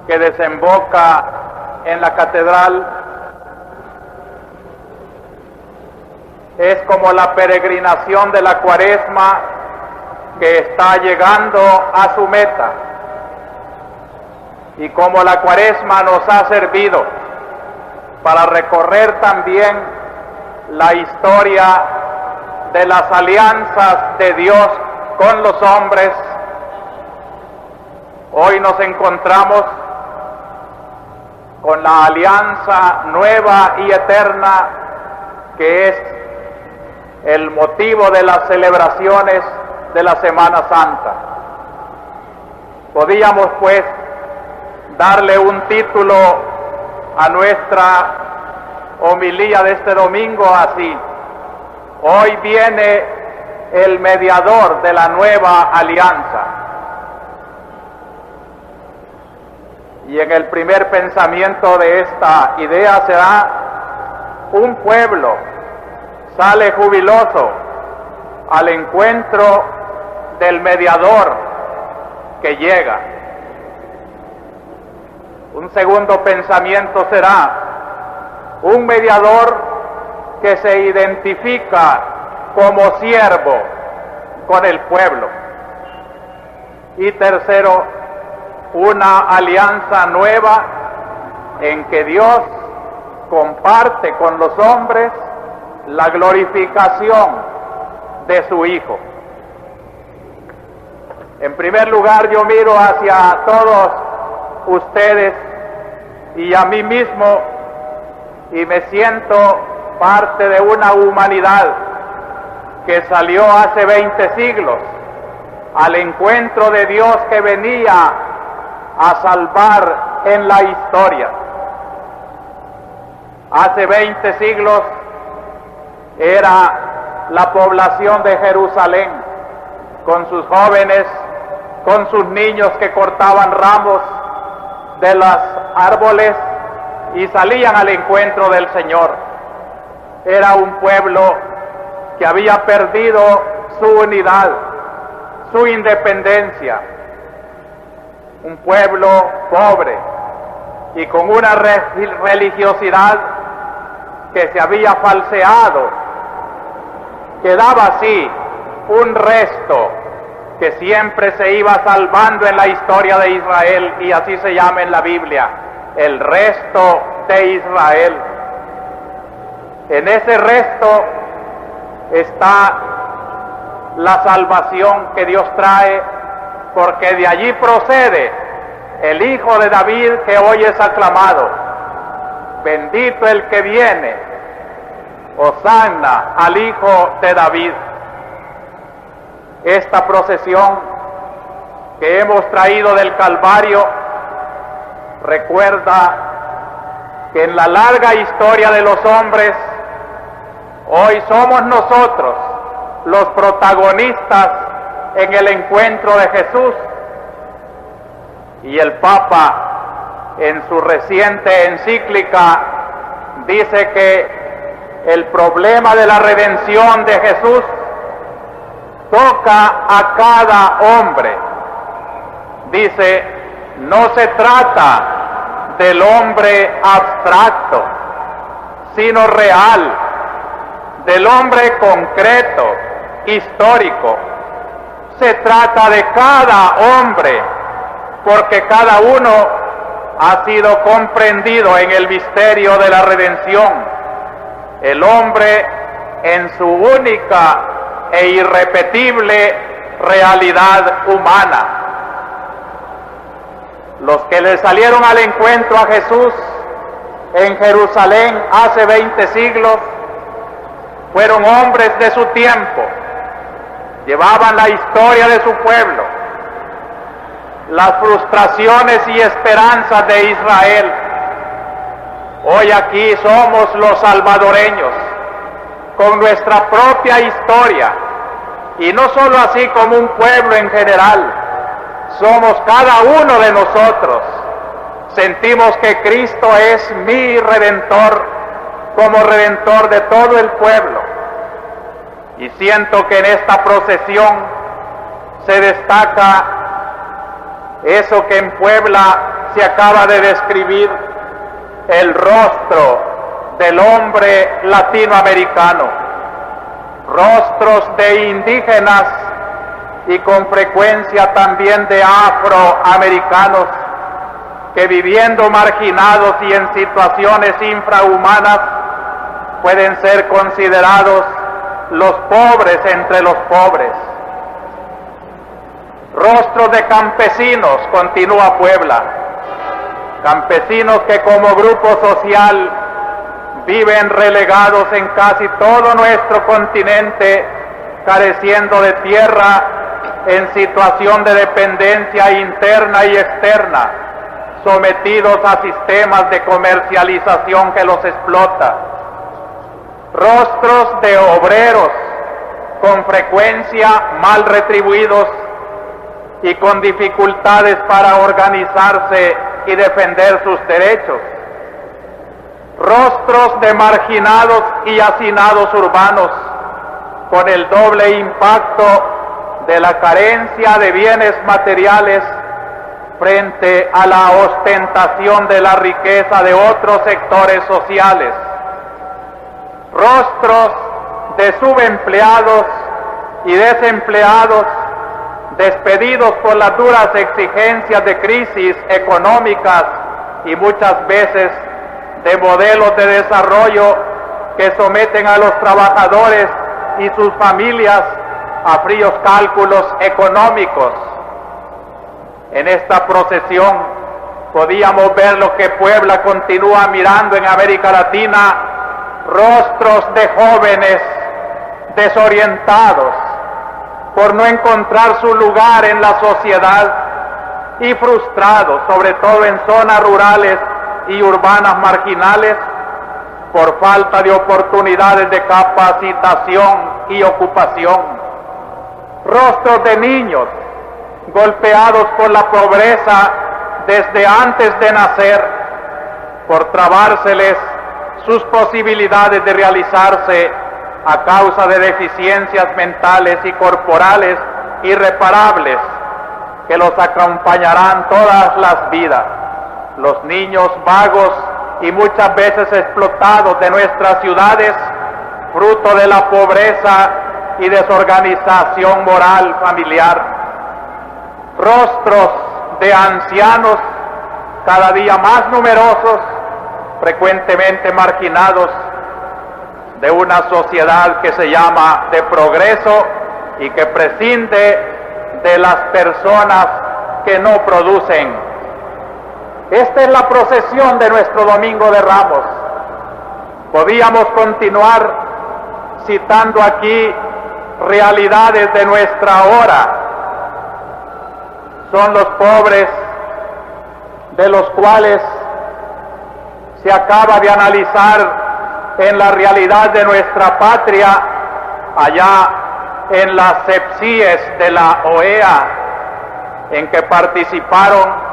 que desemboca en la catedral es como la peregrinación de la Cuaresma que está llegando a su meta, y como la Cuaresma nos ha servido para recorrer también la historia de las alianzas de Dios con los hombres, hoy nos encontramos con la alianza nueva y eterna que es el motivo de las celebraciones de la Semana Santa. Podíamos pues darle un título a nuestra homilía de este domingo así: hoy viene el mediador de la nueva alianza. Y en el primer pensamiento de esta idea será: un pueblo sale jubiloso al encuentro del mediador que llega. Un segundo pensamiento será: un mediador que se identifica como siervo con el pueblo. Y tercero, una alianza nueva en que Dios comparte con los hombres la glorificación de su Hijo. En primer lugar, yo miro hacia todos ustedes y a mí mismo y me siento parte de una humanidad que salió hace 20 siglos al encuentro de Dios que venía a salvar en la historia. Hace 20 siglos era la población de Jerusalén, con sus jóvenes, con sus niños que cortaban ramos de los árboles y salían al encuentro del Señor. Era un pueblo que había perdido su unidad, su independencia. Un pueblo pobre y con una religiosidad que se había falseado, que daba así un resto que siempre se iba salvando en la historia de Israel, y así se llama en la Biblia, el resto de Israel. En ese resto está la salvación que Dios trae, porque de allí procede el Hijo de David que hoy es aclamado: bendito el que viene, Hosanna al Hijo de David. Esta procesión que hemos traído del Calvario recuerda que en la larga historia de los hombres, hoy somos nosotros los protagonistas en el encuentro de Jesús. Y el Papa, en su reciente encíclica, dice que el problema de la redención de Jesús toca a cada hombre. Dice, no se trata del hombre abstracto, sino real, del hombre concreto, histórico. Se trata de cada hombre, porque cada uno ha sido comprendido en el misterio de la redención. El hombre en su única e irrepetible realidad humana. Los que le salieron al encuentro a Jesús en Jerusalén hace 20 siglos fueron hombres de su tiempo, llevaban la historia de su pueblo, las frustraciones y esperanzas de Israel. Hoy aquí somos los salvadoreños, con nuestra propia historia, y no solo así como un pueblo en general, somos cada uno de nosotros. Sentimos que Cristo es mi Redentor, como Redentor de todo el pueblo. Y siento que en esta procesión se destaca eso que en Puebla se acaba de describir, el rostro del hombre latinoamericano, rostros de indígenas y con frecuencia también de afroamericanos que viviendo marginados y en situaciones infrahumanas pueden ser considerados los pobres entre los pobres. Rostros de campesinos, continúa Puebla, campesinos que como grupo social viven relegados en casi todo nuestro continente, careciendo de tierra, en situación de dependencia interna y externa, sometidos a sistemas de comercialización que los explota. Rostros de obreros, con frecuencia mal retribuidos y con dificultades para organizarse y defender sus derechos. Rostros de marginados y hacinados urbanos, con el doble impacto de la carencia de bienes materiales frente a la ostentación de la riqueza de otros sectores sociales. Rostros de subempleados y desempleados, despedidos por las duras exigencias de crisis económicas y muchas veces de modelos de desarrollo que someten a los trabajadores y sus familias a fríos cálculos económicos. En esta procesión podíamos ver lo que Puebla continúa mirando en América Latina, rostros de jóvenes desorientados por no encontrar su lugar en la sociedad y frustrados, sobre todo en zonas rurales y urbanas marginales, por falta de oportunidades de capacitación y ocupación. Rostros de niños golpeados por la pobreza desde antes de nacer, por trabárseles sus posibilidades de realizarse a causa de deficiencias mentales y corporales irreparables que los acompañarán todas las vidas. Los niños vagos y muchas veces explotados de nuestras ciudades, fruto de la pobreza y desorganización moral familiar. Rostros de ancianos cada día más numerosos, frecuentemente marginados de una sociedad que se llama de progreso y que prescinde de las personas que no producen. Esta es la procesión de nuestro Domingo de Ramos. Podíamos continuar citando aquí realidades de nuestra hora. Son los pobres de los cuales se acaba de analizar en la realidad de nuestra patria, allá en las CEPSIES de la OEA, en que participaron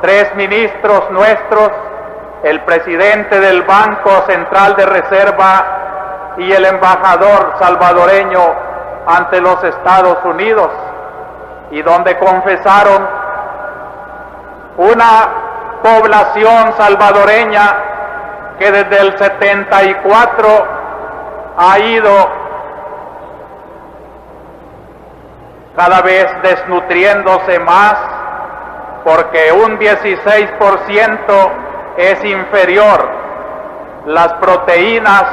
3 ministros nuestros, el presidente del Banco Central de Reserva y el embajador salvadoreño ante los Estados Unidos, y donde confesaron una población salvadoreña que desde el 74 ha ido cada vez desnutriéndose más, porque un 16% es inferior las proteínas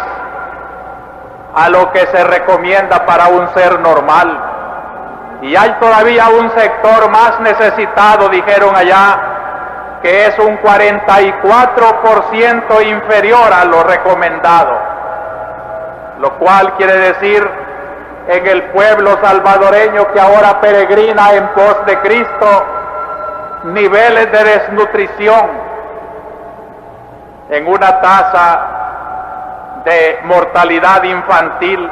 a lo que se recomienda para un ser normal. Y hay todavía un sector más necesitado, dijeron allá, que es un 44% inferior a lo recomendado, lo cual quiere decir en el pueblo salvadoreño que ahora peregrina en pos de Cristo, niveles de desnutrición en una tasa de mortalidad infantil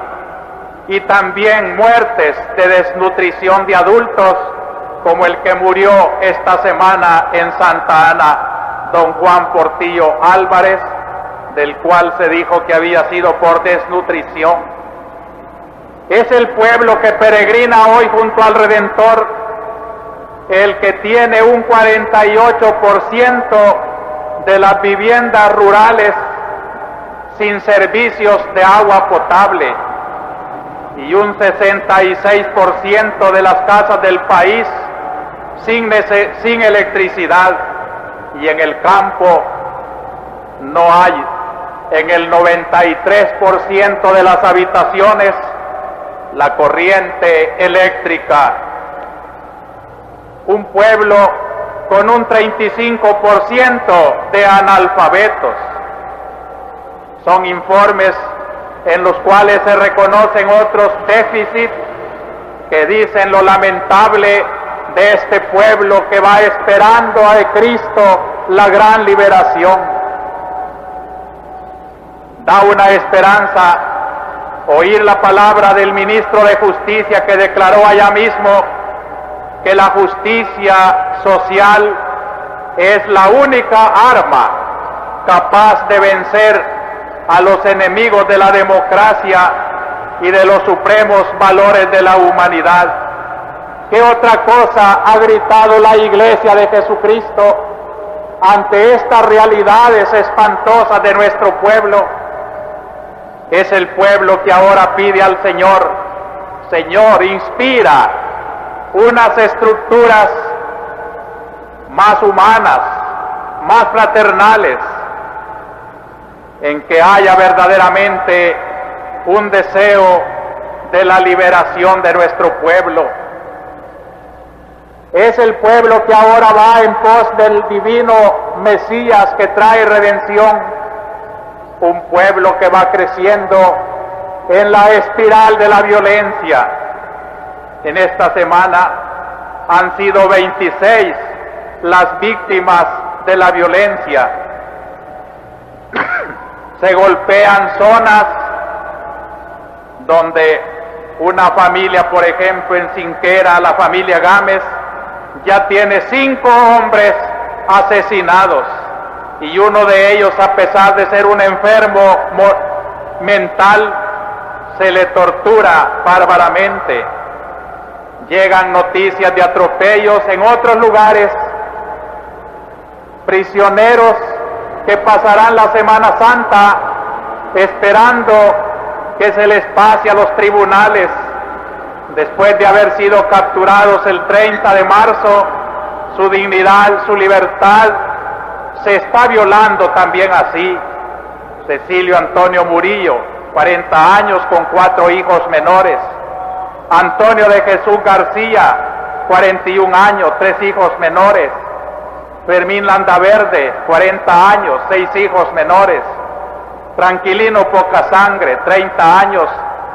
y también muertes de desnutrición de adultos, como el que murió esta semana en Santa Ana, don Juan Portillo Álvarez, del cual se dijo que había sido por desnutrición. Es el pueblo que peregrina hoy junto al Redentor el que tiene un 48% de las viviendas rurales sin servicios de agua potable y un 66% de las casas del país sin electricidad, y en el campo no hay en el 93% de las habitaciones la corriente eléctrica. Un pueblo con un 35% de analfabetos. Son informes en los cuales se reconocen otros déficits que dicen lo lamentable de este pueblo que va esperando a Cristo la gran liberación. Da una esperanza oír la palabra del ministro de Justicia, que declaró allá mismo que la justicia social es la única arma capaz de vencer a los enemigos de la democracia y de los supremos valores de la humanidad. ¿Qué otra cosa ha gritado la Iglesia de Jesucristo ante estas realidades espantosas de nuestro pueblo? Es el pueblo que ahora pide al Señor: Señor, inspira unas estructuras más humanas, más fraternales, en que haya verdaderamente un deseo de la liberación de nuestro pueblo. Es el pueblo que ahora va en pos del divino Mesías que trae redención, un pueblo que va creciendo en la espiral de la violencia. En esta semana han sido 26 las víctimas de la violencia. Se golpean zonas donde una familia, por ejemplo, en Cinquera, la familia Gámez, ya tiene 5 hombres asesinados, y uno de ellos, a pesar de ser un enfermo mental, se le tortura bárbaramente. Llegan noticias de atropellos en otros lugares, prisioneros que pasarán la Semana Santa esperando que se les pase a los tribunales después de haber sido capturados el 30 de marzo. Su dignidad, su libertad se está violando también así. Cecilio Antonio Murillo, 40 años con 4 hijos menores. Antonio de Jesús García, 41 años, 3 hijos menores. Fermín Landaverde, 40 años, 6 hijos menores. Tranquilino Pocasangre, 30 años,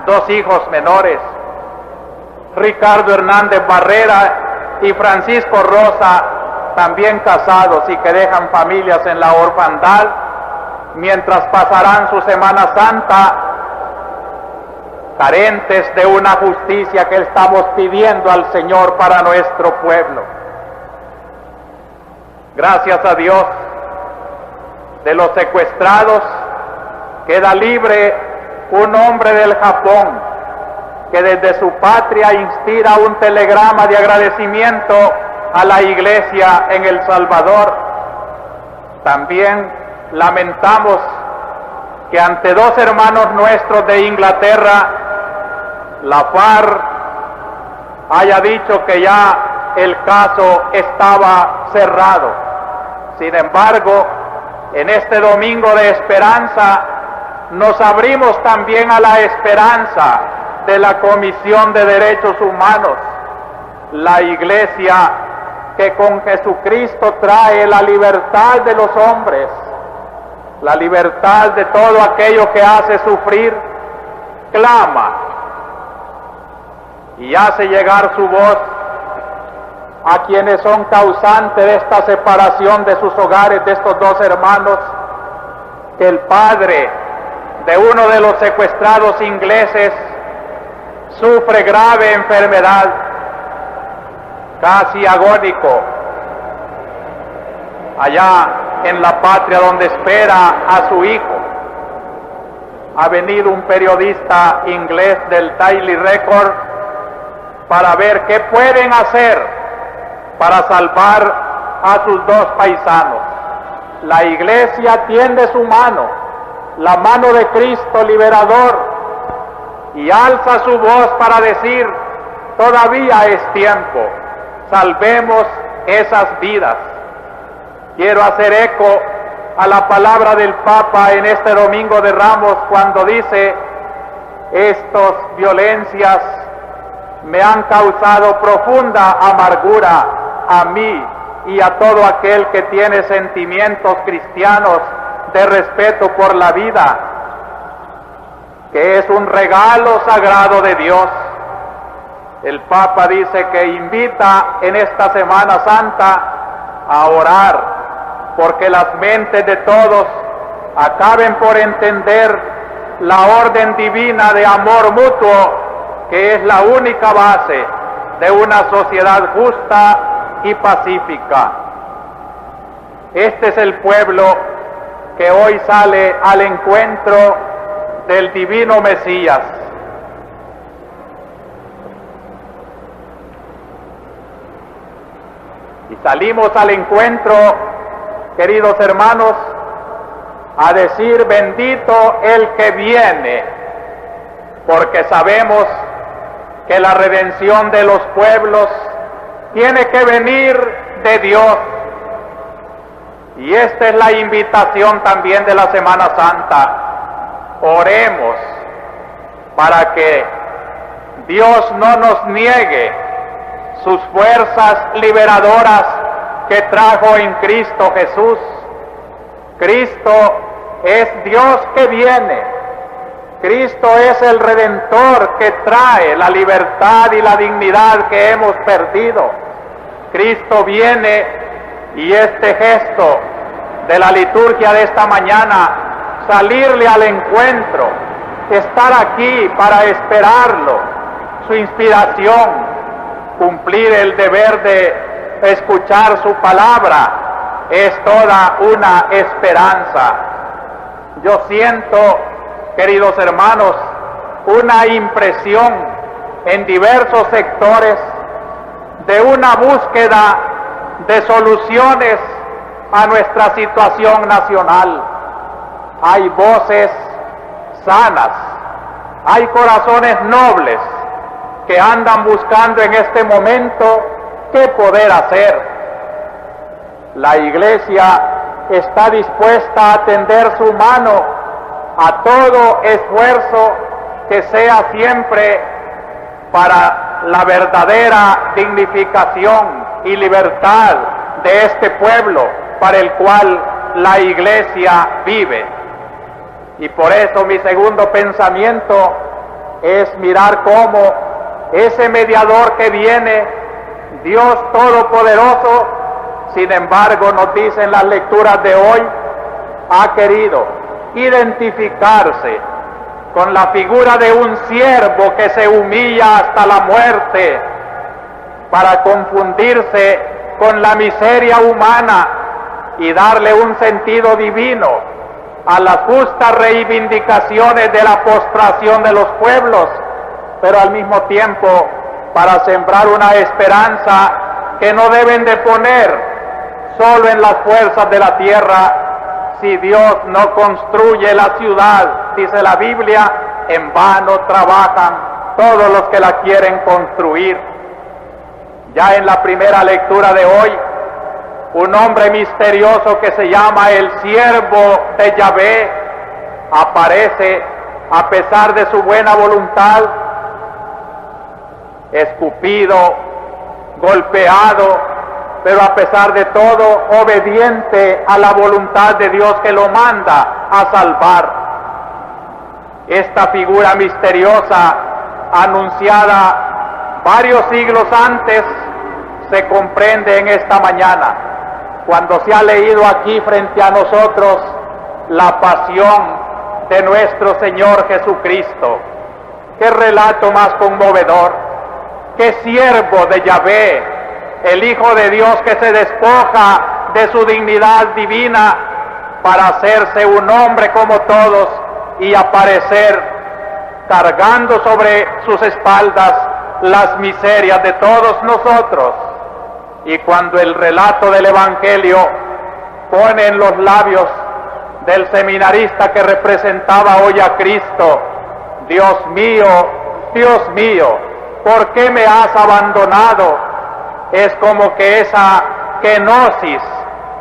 2 hijos menores. Ricardo Hernández Barrera y Francisco Rosa, también casados y que dejan familias en la orfandad, mientras pasarán su Semana Santa carentes de una justicia que estamos pidiendo al Señor para nuestro pueblo. Gracias a Dios, de los secuestrados queda libre un hombre del Japón que desde su patria inspira un telegrama de agradecimiento a la Iglesia en El Salvador. También lamentamos que ante 2 hermanos nuestros de Inglaterra, la FARC haya dicho que ya el caso estaba cerrado. Sin embargo, en este domingo de esperanza, nos abrimos también a la esperanza de la Comisión de Derechos Humanos, la Iglesia que con Jesucristo trae la libertad de los hombres, la libertad de todo aquello que hace sufrir, clama y hace llegar su voz a quienes son causantes de esta separación de sus hogares, de estos 2 hermanos, que el padre de uno de los secuestrados ingleses sufre grave enfermedad, casi agónico, allá en la patria donde espera a su hijo. Ha venido un periodista inglés del Daily Record para ver qué pueden hacer para salvar a sus dos paisanos. La Iglesia tiende su mano, la mano de Cristo liberador, y alza su voz para decir: todavía es tiempo, salvemos esas vidas. Quiero hacer eco a la palabra del Papa en este Domingo de Ramos cuando dice: estas violencias me han causado profunda amargura a mí y a todo aquel que tiene sentimientos cristianos de respeto por la vida, que es un regalo sagrado de Dios. El Papa dice que invita en esta Semana Santa a orar porque las mentes de todos acaben por entender la orden divina de amor mutuo, que es la única base de una sociedad justa y pacífica. Este es el pueblo que hoy sale al encuentro del divino Mesías. Y salimos al encuentro, queridos hermanos, a decir: bendito el que viene, porque sabemos que la redención de los pueblos tiene que venir de Dios. Y esta es la invitación también de la Semana Santa. Oremos para que Dios no nos niegue sus fuerzas liberadoras que trajo en Cristo Jesús. Cristo es Dios que viene. Cristo es el Redentor que trae la libertad y la dignidad que hemos perdido. Cristo viene, y este gesto de la liturgia de esta mañana, salirle al encuentro, estar aquí para esperarlo, su inspiración, cumplir el deber de escuchar su palabra, es toda una esperanza. Yo siento, queridos hermanos, una impresión en diversos sectores de una búsqueda de soluciones a nuestra situación nacional. Hay voces sanas, hay corazones nobles que andan buscando en este momento qué poder hacer. La Iglesia está dispuesta a tender su mano a todo esfuerzo que sea siempre para la verdadera dignificación y libertad de este pueblo para el cual la Iglesia vive. Y por eso mi segundo pensamiento es mirar cómo ese mediador que viene, Dios Todopoderoso, sin embargo nos dicen las lecturas de hoy, ha querido identificarse con la figura de un siervo que se humilla hasta la muerte para confundirse con la miseria humana y darle un sentido divino a las justas reivindicaciones de la postración de los pueblos, pero al mismo tiempo para sembrar una esperanza que no deben de poner solo en las fuerzas de la tierra. Si Dios no construye la ciudad, dice la Biblia, en vano trabajan todos los que la quieren construir. Ya en la primera lectura de hoy, un hombre misterioso que se llama el siervo de Yahvé aparece a pesar de su buena voluntad, escupido, golpeado, pero a pesar de todo, obediente a la voluntad de Dios que lo manda a salvar. Esta figura misteriosa, anunciada varios siglos antes, se comprende en esta mañana, cuando se ha leído aquí frente a nosotros la pasión de nuestro Señor Jesucristo. ¡Qué relato más conmovedor! ¡Qué siervo de Yahvé! El Hijo de Dios que se despoja de su dignidad divina para hacerse un hombre como todos y aparecer cargando sobre sus espaldas las miserias de todos nosotros. Y cuando el relato del Evangelio pone en los labios del seminarista que representaba hoy a Cristo, Dios mío, ¿por qué me has abandonado? Es como que esa kenosis,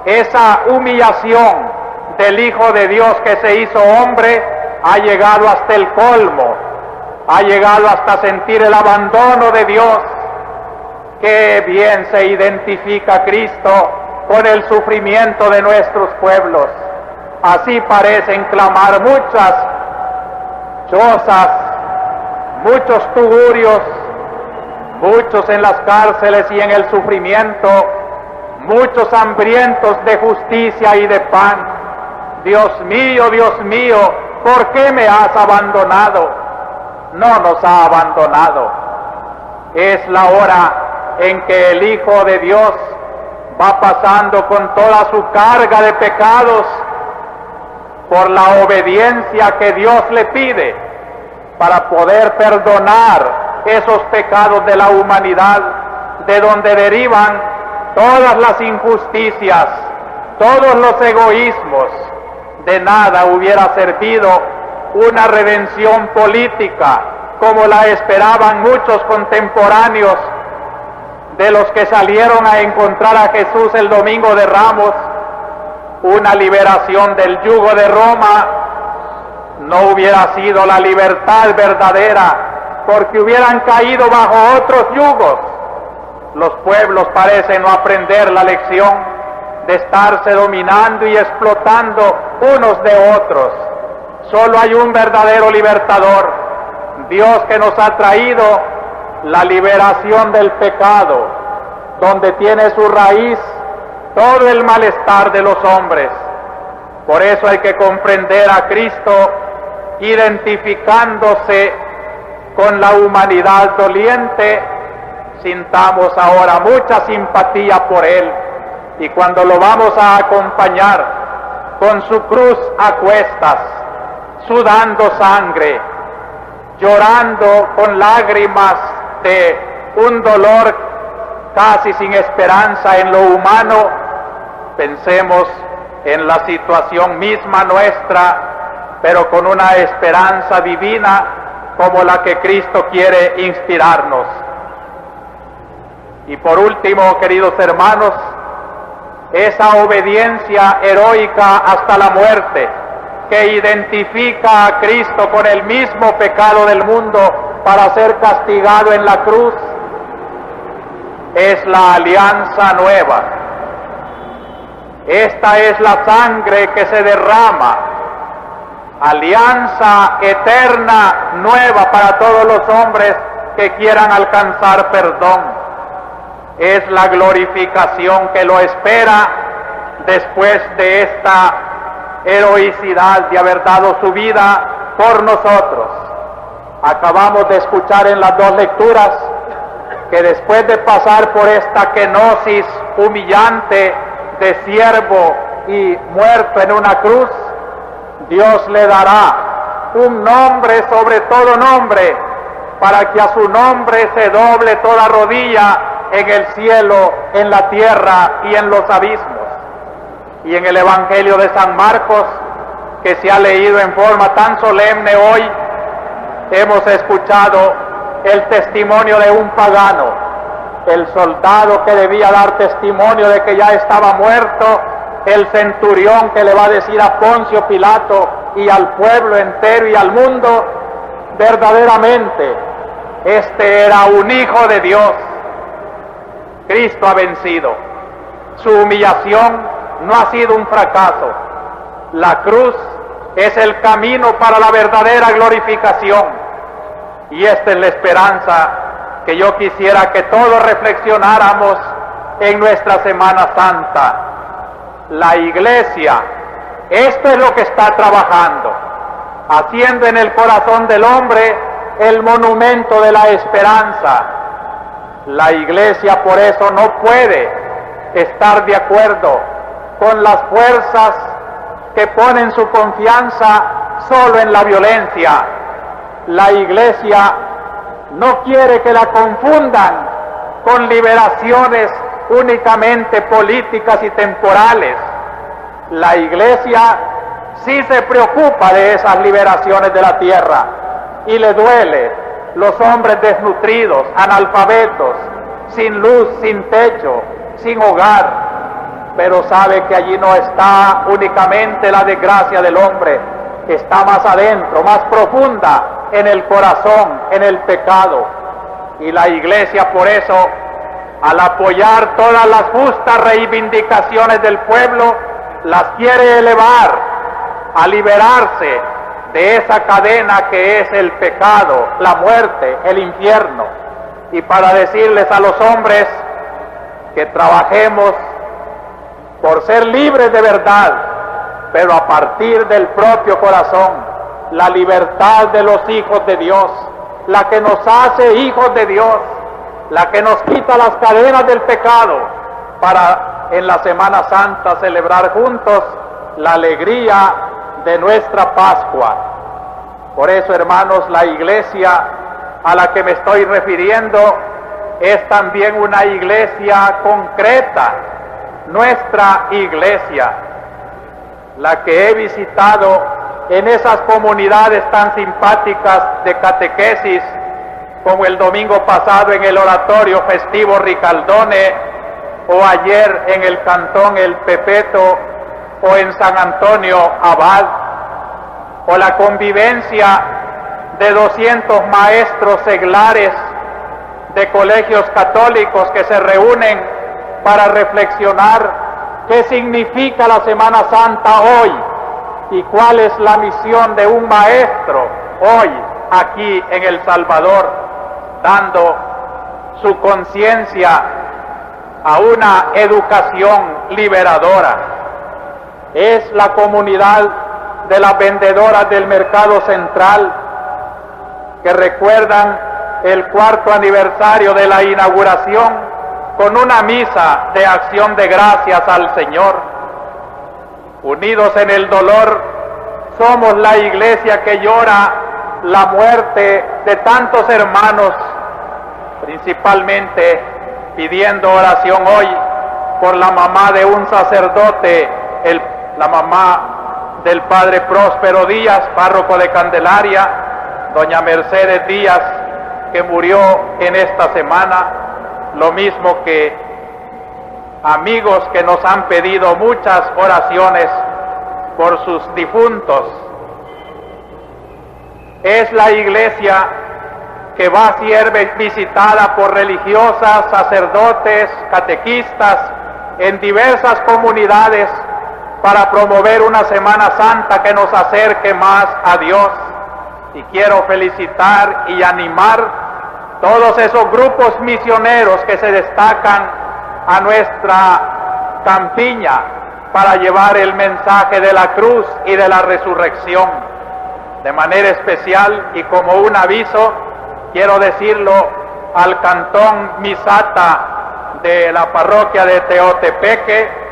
esa humillación del Hijo de Dios que se hizo hombre, ha llegado hasta el colmo, ha llegado hasta sentir el abandono de Dios. Qué bien se identifica Cristo con el sufrimiento de nuestros pueblos. Así parecen clamar muchas chozas, muchos tugurios, muchos en las cárceles y en el sufrimiento, muchos hambrientos de justicia y de pan. Dios mío, ¿por qué me has abandonado? No nos ha abandonado. Es la hora en que el Hijo de Dios va pasando con toda su carga de pecados por la obediencia que Dios le pide para poder perdonar esos pecados de la humanidad, de donde derivan todas las injusticias, todos los egoísmos. De nada hubiera servido una redención política como la esperaban muchos contemporáneos de los que salieron a encontrar a Jesús el Domingo de Ramos. Una liberación del yugo de Roma no hubiera sido la libertad verdadera, porque hubieran caído bajo otros yugos. Los pueblos parecen no aprender la lección de estarse dominando y explotando unos de otros. Solo hay un verdadero libertador, Dios, que nos ha traído la liberación del pecado, donde tiene su raíz todo el malestar de los hombres. Por eso hay que comprender a Cristo identificándose con la humanidad doliente. Sintamos ahora mucha simpatía por Él, y cuando lo vamos a acompañar con su cruz a cuestas, sudando sangre, llorando con lágrimas de un dolor casi sin esperanza en lo humano, pensemos en la situación misma nuestra, pero con una esperanza divina como la que Cristo quiere inspirarnos. Y por último, queridos hermanos, esa obediencia heroica hasta la muerte que identifica a Cristo con el mismo pecado del mundo para ser castigado en la cruz, es la alianza nueva. Esta es la sangre que se derrama, alianza eterna nueva para todos los hombres que quieran alcanzar perdón. Es la glorificación que lo espera después de esta heroicidad de haber dado su vida por nosotros. Acabamos de escuchar en las dos lecturas que después de pasar por esta kenosis humillante de siervo y muerto en una cruz, Dios le dará un nombre sobre todo nombre, para que a su nombre se doble toda rodilla en el cielo, en la tierra y en los abismos. Y en el Evangelio de San Marcos, que se ha leído en forma tan solemne hoy, hemos escuchado el testimonio de un pagano, el soldado que debía dar testimonio de que ya estaba muerto, el centurión que le va a decir a Poncio Pilato y al pueblo entero y al mundo, verdaderamente, este era un hijo de Dios. Cristo ha vencido. Su humillación no ha sido un fracaso. La cruz es el camino para la verdadera glorificación. Y esta es la esperanza que yo quisiera que todos reflexionáramos en nuestra Semana Santa. La Iglesia, esto es lo que está trabajando, haciendo en el corazón del hombre el monumento de la esperanza. La Iglesia por eso no puede estar de acuerdo con las fuerzas que ponen su confianza solo en la violencia. La Iglesia no quiere que la confundan con liberaciones únicamente políticas y temporales. La Iglesia sí se preocupa de esas liberaciones de la tierra y le duele los hombres desnutridos, analfabetos, sin luz, sin techo, sin hogar, pero sabe que allí no está únicamente la desgracia del hombre, está más adentro, más profunda en el corazón, en el pecado. Y la Iglesia por eso, al apoyar todas las justas reivindicaciones del pueblo, las quiere elevar a liberarse de esa cadena que es el pecado, la muerte, el infierno. Y para decirles a los hombres que trabajemos por ser libres de verdad, pero a partir del propio corazón, la libertad de los hijos de Dios, la que nos hace hijos de Dios, la que nos quita las cadenas del pecado, para en la Semana Santa celebrar juntos la alegría de nuestra Pascua. Por eso, hermanos, la iglesia a la que me estoy refiriendo es también una iglesia concreta, nuestra iglesia, la que he visitado en esas comunidades tan simpáticas de catequesis, como el domingo pasado en el oratorio festivo Ricaldone, o ayer en el cantón El Pepeto, o en San Antonio Abad, o la convivencia de 200 maestros seglares de colegios católicos que se reúnen para reflexionar qué significa la Semana Santa hoy y cuál es la misión de un maestro hoy aquí en El Salvador, dando su conciencia a una educación liberadora. Es la comunidad de las vendedoras del Mercado Central que recuerdan el 4º aniversario de la inauguración con una misa de acción de gracias al Señor. Unidos en el dolor, somos la iglesia que llora la muerte de tantos hermanos, principalmente pidiendo oración hoy por la mamá de un sacerdote, la mamá del padre Próspero Díaz, párroco de Candelaria, doña Mercedes Díaz, que murió en esta semana, lo mismo que amigos que nos han pedido muchas oraciones por sus difuntos. Es la iglesia que va a ser visitada por religiosas, sacerdotes, catequistas en diversas comunidades para promover una Semana Santa que nos acerque más a Dios. Y quiero felicitar y animar todos esos grupos misioneros que se destacan a nuestra campiña para llevar el mensaje de la cruz y de la resurrección. De manera especial y como un aviso, quiero decirlo al cantón Misata de la parroquia de Teotepeque,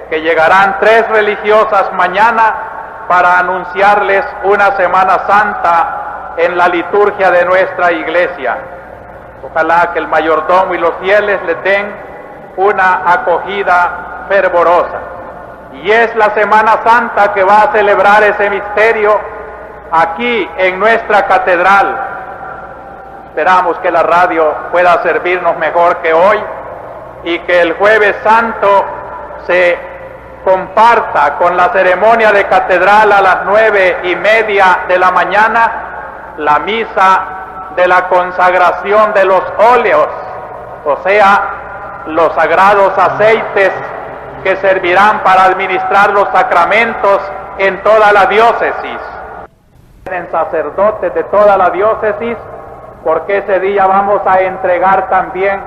que llegarán 3 religiosas mañana para anunciarles una Semana Santa en la liturgia de nuestra iglesia. Ojalá que el mayordomo y los fieles les den una acogida fervorosa. Y es la Semana Santa que va a celebrar ese misterio aquí en nuestra catedral. Esperamos que la radio pueda servirnos mejor que hoy y que el Jueves Santo se comparta con la ceremonia de catedral a las 9:30 de la mañana, la misa de la consagración de los óleos, o sea, los sagrados aceites que servirán para administrar los sacramentos en toda la diócesis. Tienen sacerdotes de toda la diócesis, porque ese día vamos a entregar también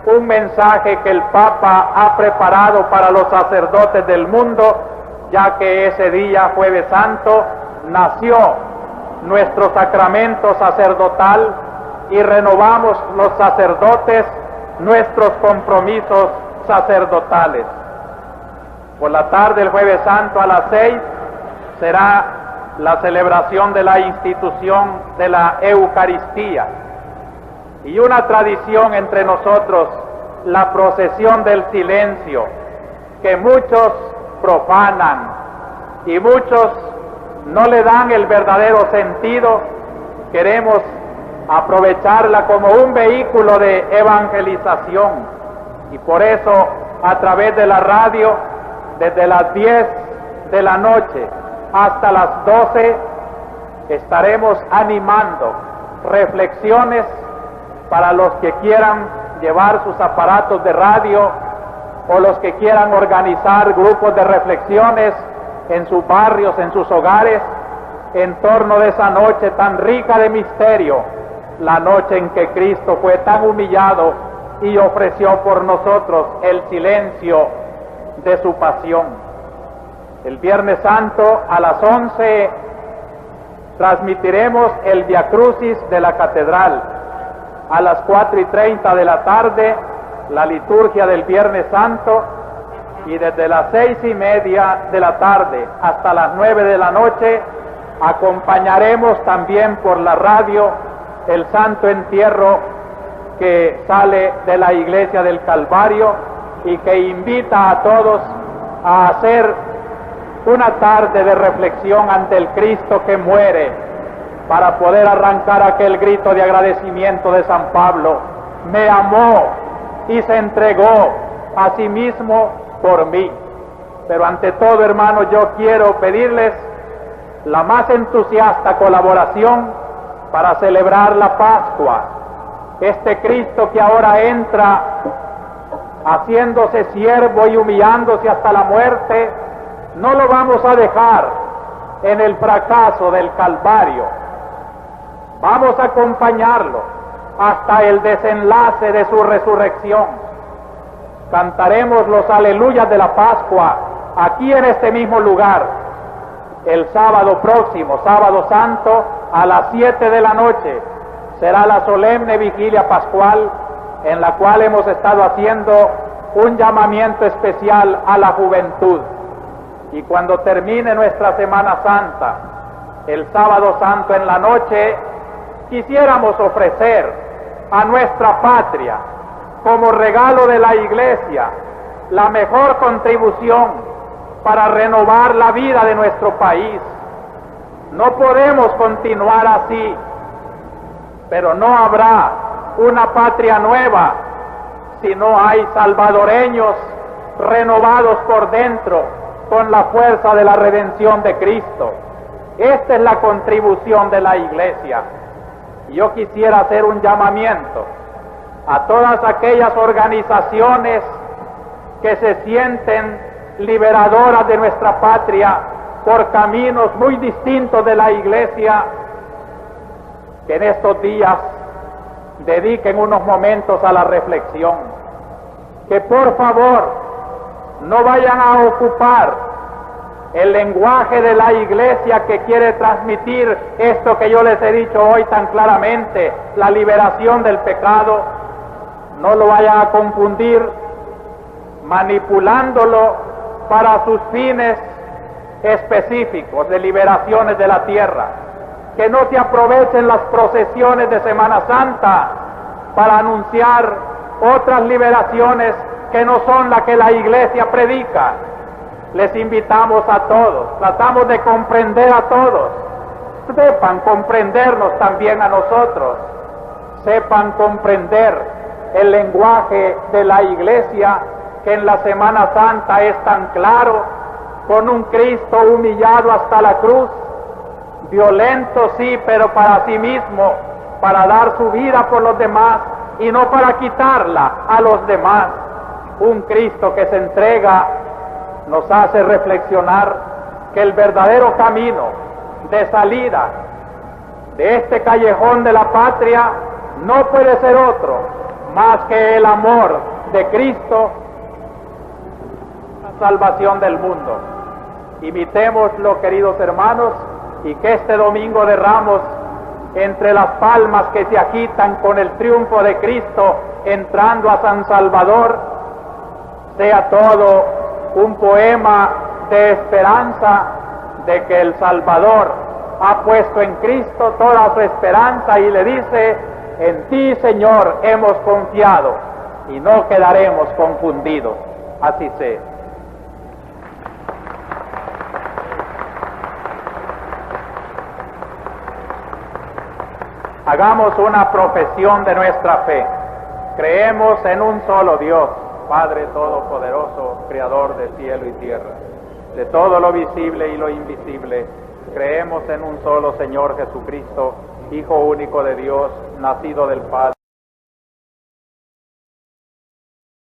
un mensaje que el Papa ha preparado para los sacerdotes del mundo, ya que ese día, Jueves Santo, nació nuestro sacramento sacerdotal y renovamos los sacerdotes nuestros compromisos sacerdotales. Por la tarde, el Jueves Santo a las 6, será la celebración de la institución de la Eucaristía. Y una tradición entre nosotros la procesión del silencio, que muchos profanan y muchos no le dan el verdadero sentido. Queremos aprovecharla como un vehículo de evangelización, y por eso a través de la radio, desde las 10 de la noche hasta las 12, estaremos animando reflexiones para los que quieran llevar sus aparatos de radio o los que quieran organizar grupos de reflexiones en sus barrios, en sus hogares, en torno de esa noche tan rica de misterio, la noche en que Cristo fue tan humillado y ofreció por nosotros el silencio de su pasión. El Viernes Santo a las 11 transmitiremos el Via Crucis de la Catedral. A las 4:30 de la tarde, la liturgia del Viernes Santo, y desde las 6:30 de la tarde hasta las 9 de la noche, acompañaremos también por la radio el Santo Entierro que sale de la Iglesia del Calvario y que invita a todos a hacer una tarde de reflexión ante el Cristo que muere, para poder arrancar aquel grito de agradecimiento de San Pablo: me amó y se entregó a sí mismo por mí. Pero ante todo, hermanos, yo quiero pedirles la más entusiasta colaboración para celebrar la Pascua. Este Cristo que ahora entra haciéndose siervo y humillándose hasta la muerte, no lo vamos a dejar en el fracaso del Calvario. Vamos a acompañarlo hasta el desenlace de su resurrección. Cantaremos los aleluyas de la Pascua aquí en este mismo lugar el sábado próximo, sábado santo, a las 7 de la noche. Será la solemne vigilia pascual, en la cual hemos estado haciendo un llamamiento especial a la juventud. Y cuando termine nuestra Semana Santa, el sábado santo en la noche, quisiéramos ofrecer a nuestra patria, como regalo de la Iglesia, la mejor contribución para renovar la vida de nuestro país. No podemos continuar así, pero no habrá una patria nueva si no hay salvadoreños renovados por dentro con la fuerza de la redención de Cristo. Esta es la contribución de la Iglesia. Yo quisiera hacer un llamamiento a todas aquellas organizaciones que se sienten liberadoras de nuestra patria por caminos muy distintos de la Iglesia, que en estos días dediquen unos momentos a la reflexión, que por favor no vayan a ocupar el lenguaje de la Iglesia que quiere transmitir esto que yo les he dicho hoy tan claramente, la liberación del pecado. No lo vayan a confundir manipulándolo para sus fines específicos de liberaciones de la tierra. Que no se aprovechen las procesiones de Semana Santa para anunciar otras liberaciones que no son las que la Iglesia predica. Les invitamos a todos, tratamos de comprender a todos, sepan comprendernos también a nosotros, sepan comprender el lenguaje de la Iglesia, que en la Semana Santa es tan claro, con un Cristo humillado hasta la cruz, violento sí, pero para sí mismo, para dar su vida por los demás y no para quitarla a los demás. Un Cristo que se entrega nos hace reflexionar que el verdadero camino de salida de este callejón de la patria no puede ser otro más que el amor de Cristo, la salvación del mundo. Imitémoslo, queridos hermanos, y que este domingo de Ramos, entre las palmas que se agitan con el triunfo de Cristo entrando a San Salvador, sea todo un poema de esperanza de que el Salvador ha puesto en Cristo toda su esperanza y le dice: en ti, Señor, hemos confiado. y no quedaremos confundidos. Así sea. Hagamos una profesión de nuestra fe. Creemos en un solo Dios, Padre Todopoderoso, Creador de cielo y tierra, de todo lo visible y lo invisible. Creemos en un solo Señor Jesucristo, Hijo único de Dios, nacido del Padre.